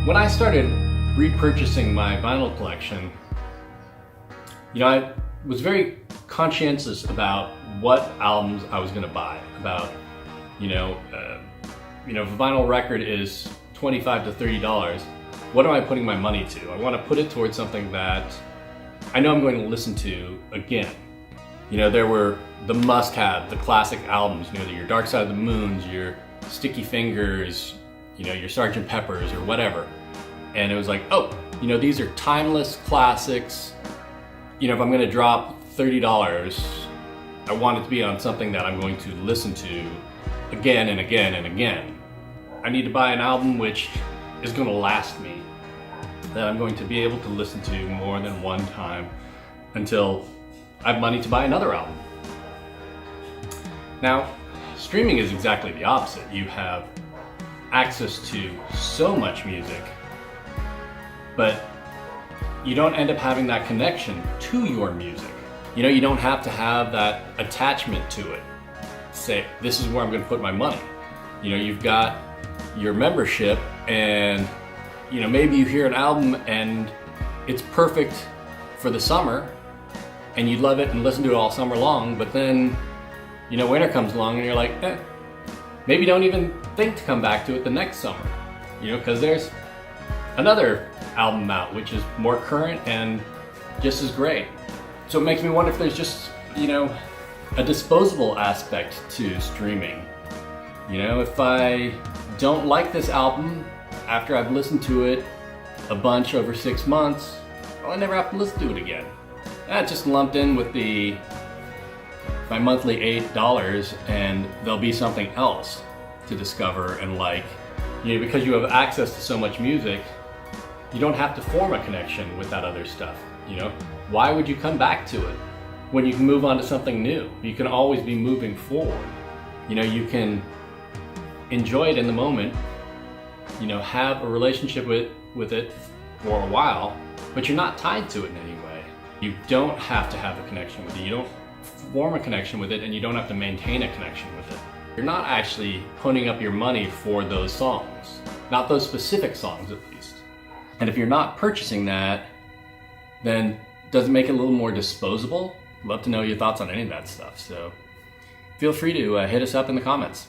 When I started repurchasing my vinyl collection, I was very conscientious about what albums I was going to buy. About, if a vinyl record is $25 to $30, what am I putting my money to? I want to put it towards something that I know I'm going to listen to again. There were the must-have, the classic albums, your Dark Side of the Moons, your Sticky Fingers, your Sgt. Peppers or whatever. And it was like, these are timeless classics. If I'm going to drop $30, I want it to be on something that I'm going to listen to again and again and again. I need to buy an album which is going to last me, that I'm going to be able to listen to more than one time until I have money to buy another album. Now, streaming is exactly the opposite. You have access to so much music, but you don't end up having that connection to your music. You don't have to have that attachment to it. Say, this is where I'm going to put my money. You've got your membership, and maybe you hear an album and it's perfect for the summer and you love it and listen to it all summer long, but then winter comes along and you're like, maybe don't even think to come back to it the next summer, because there's another album out which is more current and just as great. So it makes me wonder if there's just a disposable aspect to streaming. If I don't like this album after I've listened to it a bunch over 6 months, well, I never have to listen to it again. That's just lumped in with my monthly $8, and there'll be something else to discover and like. Because you have access to so much music, you don't have to form a connection with that other stuff. Why would you come back to it when you can move on to something new? You can always be moving forward. You can enjoy it in the moment, have a relationship with it for a while, but you're not tied to it in any way. You don't have to have a connection with it. You don't form a connection with it, and you don't have to maintain a connection with it. You're not actually putting up your money for those songs, not those specific songs at least. And if you're not purchasing that, then does it make it a little more disposable? I'd love to know your thoughts on any of that stuff. So feel free to hit us up in the comments.